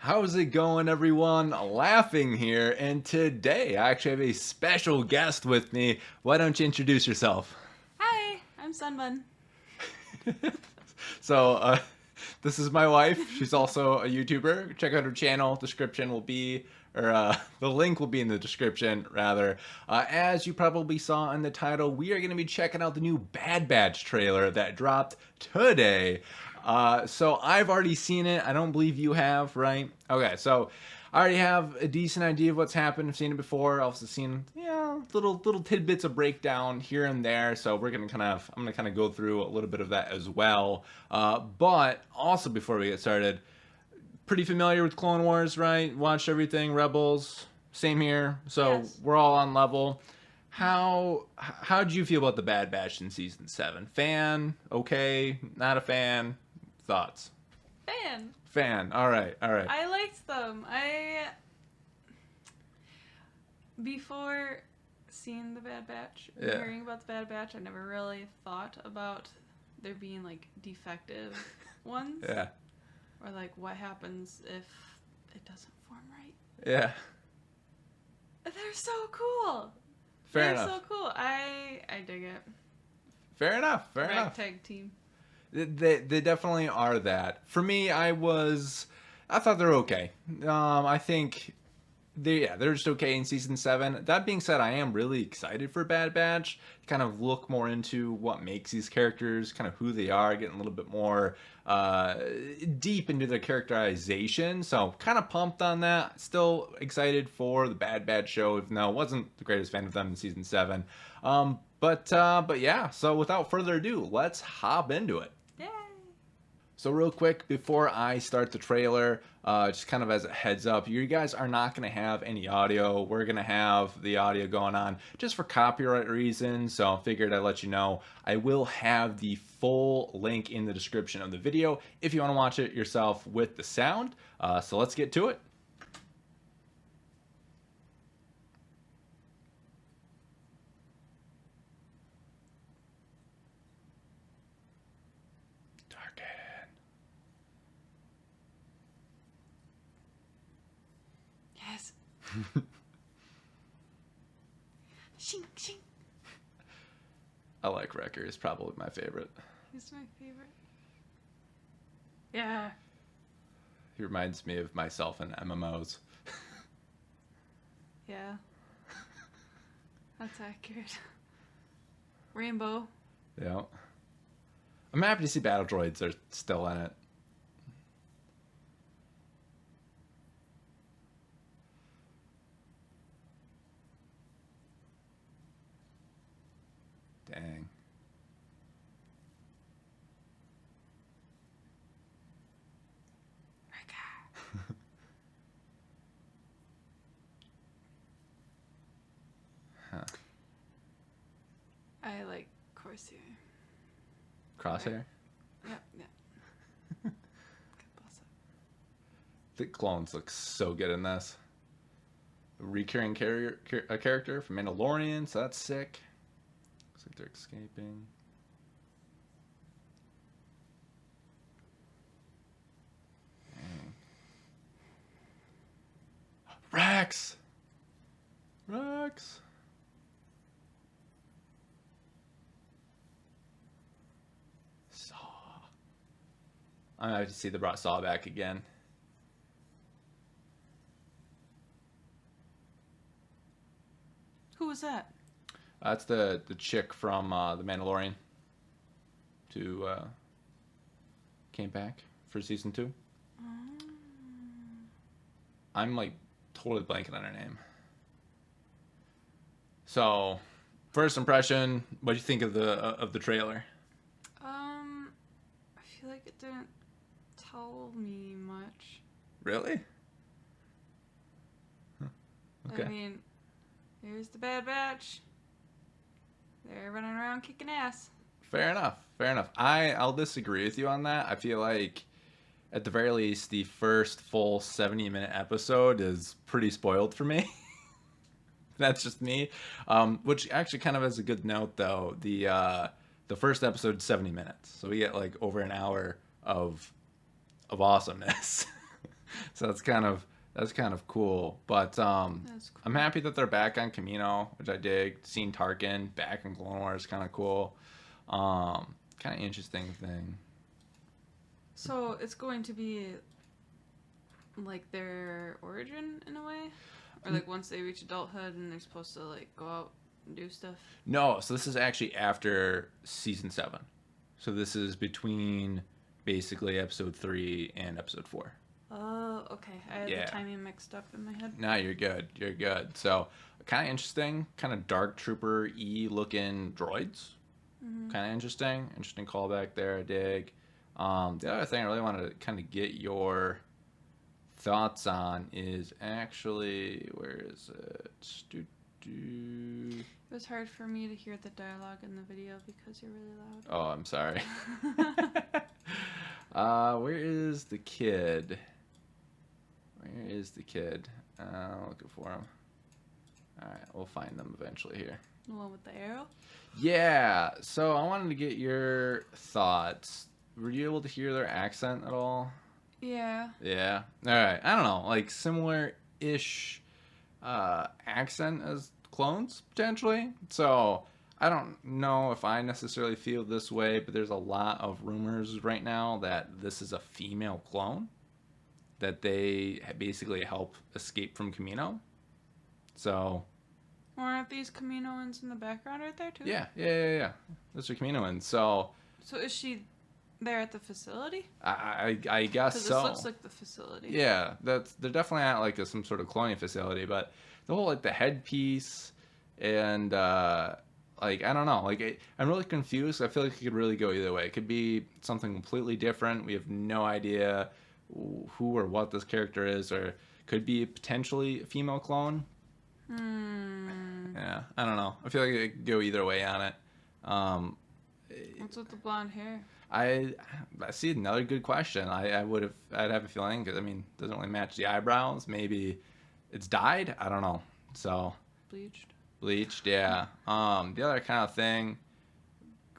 How's it going, everyone? Laughing here, and today I actually have a special guest with me. Why don't you introduce yourself? Hi, I'm SunnBunn. So, this is my wife. She's also a YouTuber. Check out her channel. Description will be, or the link will be in the description, rather. As you probably saw in the title, we are going to be checking out the new Bad Batch trailer that dropped today. So I've already seen it. I don't believe you have, right? Okay, so I already have a decent idea of what's happened. I've seen it before. I've also seen, little tidbits of breakdown here and there. So I'm gonna kind of go through a little bit of that as well. But also before we get started, pretty familiar with Clone Wars, right? Watched everything. Rebels, same here. So Yes. we're all on level. How'd you feel about the Bad Batch in season 7? Fan? Okay? Not a fan? Thoughts? Fan. Fan. All right. All right. I liked them. Before seeing the Bad Batch, Yeah. hearing about the Bad Batch, I never really thought about there being like defective ones. Yeah. Or like what happens if it doesn't form right. Yeah. They're so cool. Fair They're enough. so cool. I dig it. Fair enough. Fair enough. Ragtag team. They definitely are that. For me, I thought they're okay. I think they're just okay in season 7. That being said, I am really excited for Bad Batch. Kind of look more into what makes these characters, kind of who they are, getting a little bit more deep into their characterization. So kind of pumped on that. Still excited for the Bad Batch show, even though I wasn't the greatest fan of them in season 7. But yeah. So without further ado, let's hop into it. Yay. So real quick, before I start the trailer, just kind of as a heads up, you guys are not going to have any audio. We're going to have the audio going on just for copyright reasons. So I figured I'd let you know. I will have the full link in the description of the video if you want to watch it yourself with the sound. So let's get to it. Yes. Shing shing. I like Wrecker. He's probably my favorite. He's my favorite. Yeah. He reminds me of myself in MMOs. Yeah. That's accurate. Rainbow. Yeah. I'm happy to see Battle Droids are still in it. Dang. Huh. I like Corsair. Crosshair? Yep, yep. Good boss up. The clones look so good in this. A recurring character from Mandalorian, so that's sick. Looks like they're escaping. Dang. Rex! Rex! Saw. I'm happy to see they brought Saw back again. Who was that? That's the chick from the Mandalorian. Came back for season 2. I'm like totally blanking on her name. So, first impression, what do you think of the trailer? I feel like it didn't tell me much. Really? Huh. Okay. I mean, here's the Bad Batch. They're running around kicking ass. Fair enough. Fair enough. I'll disagree with you on that. I feel like at the very least the first full 70-minute episode is pretty spoiled for me. That's just me. Which actually kind of has a good note though. The first episode 70 minutes. So we get like over an hour of awesomeness. So that's kind of cool. But That's I'm cool. happy that they're back on Camino, which I dig. Seeing Tarkin back in Clone Wars is kind of cool. Kind of interesting thing. So it's going to be like their origin in a way, or like once they reach adulthood and they're supposed to like go out and do stuff. No, so this is actually after season 7. So this is between basically episode 3 and episode 4. Oh, okay. I had the Yeah. timing mixed up in my head. No, you're good. You're good. So kind of interesting, kind of dark trooper looking droids. Mm-hmm. Kind of interesting. Interesting callback there. I dig. The other thing I really wanted to kind of get your thoughts on is actually where is it? It was hard for me to hear the dialogue in the video because you're really Oh, I'm sorry. Where is the kid? Where is the kid? Looking for him. All right, we'll find them eventually here. The one with the arrow? Yeah, so I wanted to get your thoughts. Were you able to hear their accent at all? Yeah. Yeah. All right. I don't know, like similar-ish accent as clones potentially. So I don't know if I necessarily feel this way, but there's a lot of rumors right now that this is a female clone that they basically help escape from Camino. So Aren't these Kaminoans in the background right there too? yeah. Those are Kaminoans. So So is she there at the facility? I guess Because so. this looks like the facility. Yeah, they're definitely at like some sort of cloning facility, but the whole like the headpiece and like I don't know, like I'm really confused. I feel like it could really go either way. It could be something completely different. We have no idea who or what this character is, or could be potentially a female clone. Yeah, I don't know. I feel like it could go either way on it. Um, What's with the blonde hair? I see another good question. I'd have a feeling because I mean it doesn't really match the eyebrows. Maybe it's dyed. I don't know. So Bleached. bleached, yeah. The other kind of thing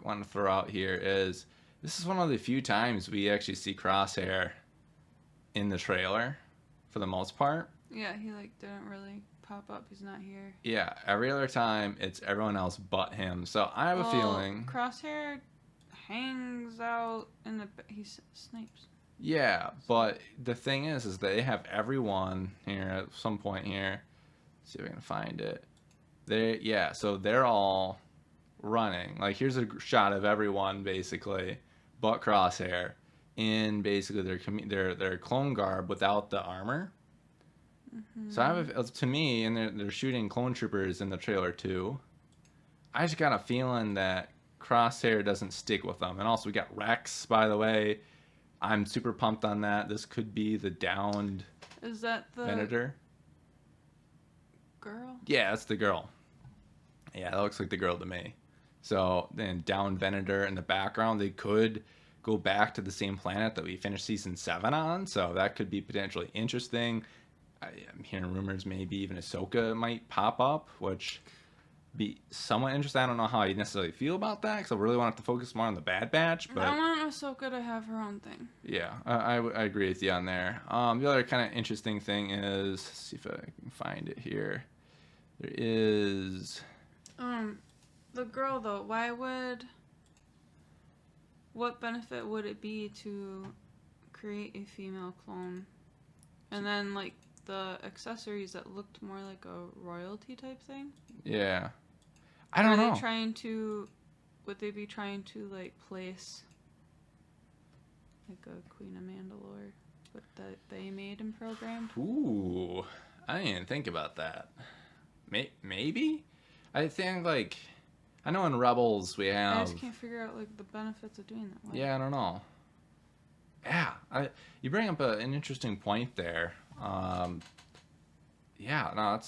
I want to throw out here is this is one of the few times we actually see Crosshair in the trailer, for the most part. Yeah, he like didn't really pop up. He's not here. Yeah, every other time it's everyone else but him. So I have a feeling. Crosshair hangs out in the. He's Snipes. Yeah, but the thing is they have everyone here at some point here. Let's see if I can find it. So they're all running. Like here's a shot of everyone basically, but Crosshair in basically their clone garb without the armor. Mm-hmm. So I have to me, and they're shooting clone troopers in the trailer too. I just got a feeling that Crosshair doesn't stick with them, and also we got Rex, by the way. I'm super pumped on that. This could be the downed Is that the Venator. girl? Yeah, that's the girl. Yeah, that looks like the girl to me. So then down Venator in the background, they could go back to the same planet that we finished season 7 on. So that could be potentially interesting. I'm hearing rumors maybe even Ahsoka might pop up, which be somewhat interesting. I don't know how I necessarily feel about that because I really want to focus more on the Bad Batch. But I want Ahsoka to have her own thing. yeah, I agree with you on there. The other kind of interesting thing is, let's see if I can find it here. There is. The girl though, what benefit would it be to create a female clone? And then like the accessories that looked more like a royalty type thing? Yeah. I don't know. Would they be trying to like place like a Queen of Mandalore with that they made and programmed? Ooh, I didn't even think about that. Maybe? I think like I know in Rebels we have. I just can't figure out like the benefits of doing that. Yeah, I don't know. Yeah, you bring up an interesting point there. Yeah, no,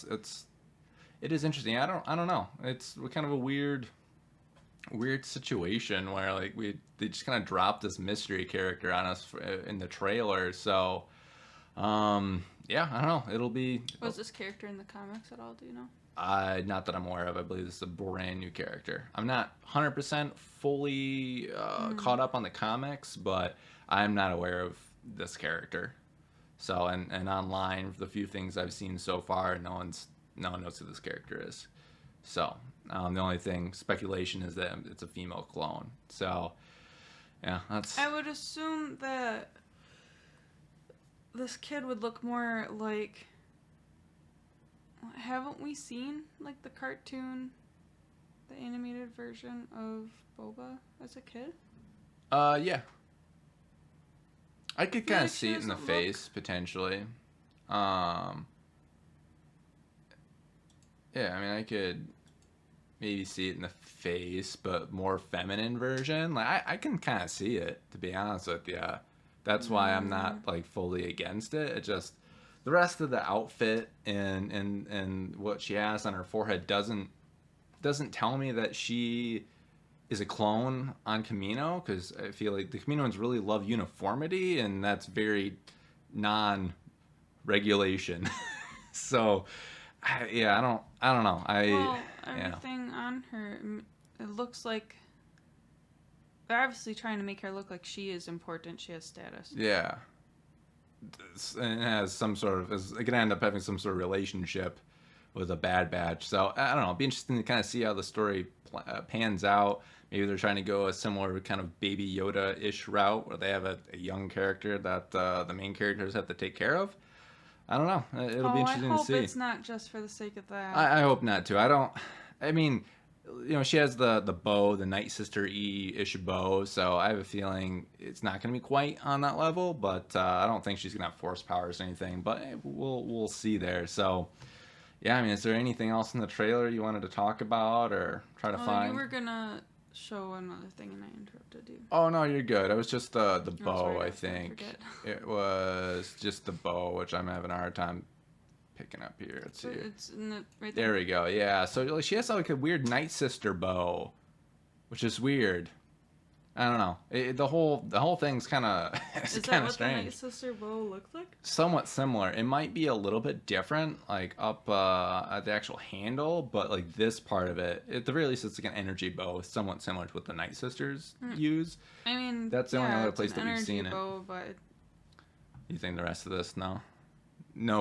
it is interesting. I don't know. It's kind of a weird situation where like they just kind of dropped this mystery character on us in the trailer. So, yeah, I don't know. It'll be. Was this character in the comics at all? Do you know? Not that I'm aware of. I believe this is a brand new character. I'm not 100% fully caught up on the comics, but I'm not aware of this character. So and online, the few things I've seen so far, no one knows who this character is. So the only thing speculation is that it's a female clone. So yeah, that's. I would assume that this kid would look more like. Haven't we seen like the cartoon, the animated version of Boba as a kid? Yeah. I could kind of see it in the face potentially. Yeah, I mean, I could maybe see it in the face, but more feminine version. Like I can kind of see it, to be honest with you. That's why I'm not like fully against it. It just the rest of the outfit and what she has on her forehead doesn't tell me that she is a clone on Camino, because I feel like the Caminoans really love uniformity, and that's very non-regulation. So, yeah, I don't know. Everything on her, it looks like they're obviously trying to make her look like she is important. She has status. Yeah, and it has some sort of, it can end up having some sort of relationship with a Bad Batch. So I don't know. It'd be interesting to kind of see how the story pans out. Maybe they're trying to go a similar kind of Baby Yoda-ish route, where they have a young character that the main characters have to take care of. I don't know. It'll be interesting to see. I hope it's not just for the sake of that. I hope not too. I mean, she has the bow, the Night Sister-ish bow, so I have a feeling it's not going to be quite on that level, but I don't think she's going to have force powers or anything, but we'll see there. So, yeah, I mean, is there anything else in the trailer you wanted to talk about or try to find? You were going to show another thing and I interrupted you. Oh, no, you're good. It was just the bow, sorry, I think. It was just the bow, which I'm having a hard time picking up here. Let's see. It's right there. There we go. Yeah. So she has like a weird Night Sister bow, which is weird. I don't know. The whole thing's kind of Is kind that of what strange. the Night Sister bow looked like? Somewhat similar. It might be a little bit different, like up at the actual handle, but like this part of it, at the very least, it's like an energy bow, somewhat similar to what the Night Sisters use. I mean, that's the only other place that we've seen bow, it. But you think the rest of this, no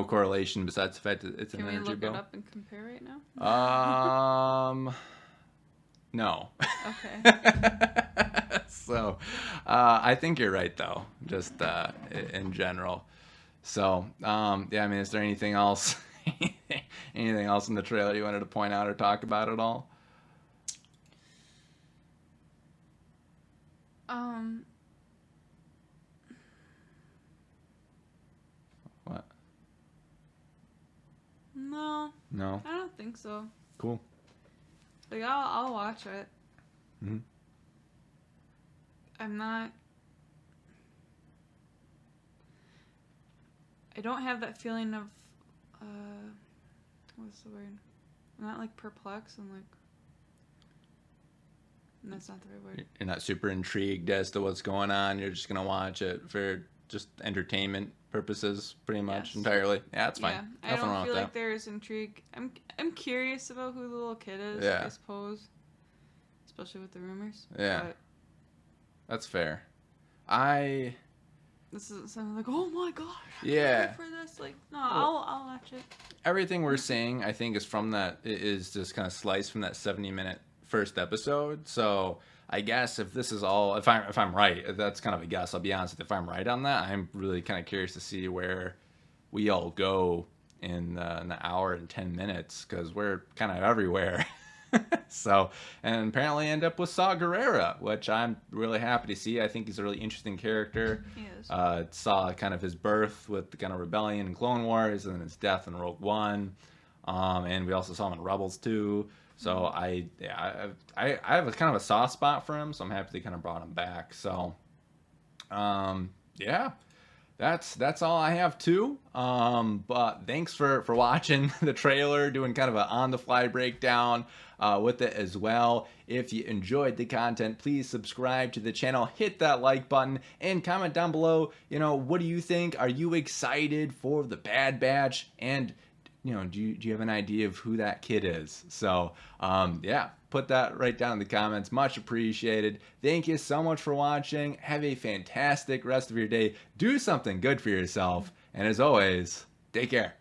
correlation besides the fact that it's an energy bow? Can we look it up and compare right now? No. Okay. So, I think you're right though, just in general. So, yeah, I mean, is there anything else, anything else in the trailer you wanted to point out or talk about at all? What? No, I don't think so. Cool. Like, I'll watch it. Mm-hmm. I don't have that feeling of, what's the word? I'm not like perplexed and like, that's not the right word. You're not super intrigued as to what's going on. You're just gonna watch it for just entertainment purposes, pretty much entirely. Yeah, that's fine. Yeah, Nothing I wrong don't feel with like there's intrigue. I'm curious about who the little kid is. Yeah. I suppose, especially with the rumors. Yeah, but that's fair. This is something like, oh my gosh. Yeah. For this, like, no, I'll watch it. Everything we're seeing, I think, is just kind of sliced from that 70-minute first episode. So I guess if this is all, if I'm right, that's kind of a guess. I'll be honest. If I'm right on that, I'm really kind of curious to see where we all go in the hour and 10 minutes, because we're kind of everywhere. So, and apparently end up with Saw Gerrera, which I'm really happy to see. I think he's a really interesting character. He is. Saw kind of his birth with the kind of rebellion in Clone Wars, and then his death in Rogue One. And we also saw him in Rebels too. So I have a kind of a soft spot for him, so I'm happy they kind of brought him back. So, yeah. That's all I have too. But thanks for watching the trailer, doing kind of an on-the-fly breakdown with it as well. If you enjoyed the content, please subscribe to the channel, hit that like button, and comment down below, what do you think? Are you excited for the Bad Batch? And, do you have an idea of who that kid is? So, yeah. Put that right down in the comments. Much appreciated. Thank you so much for watching. Have a fantastic rest of your day. Do something good for yourself. And as always, take care.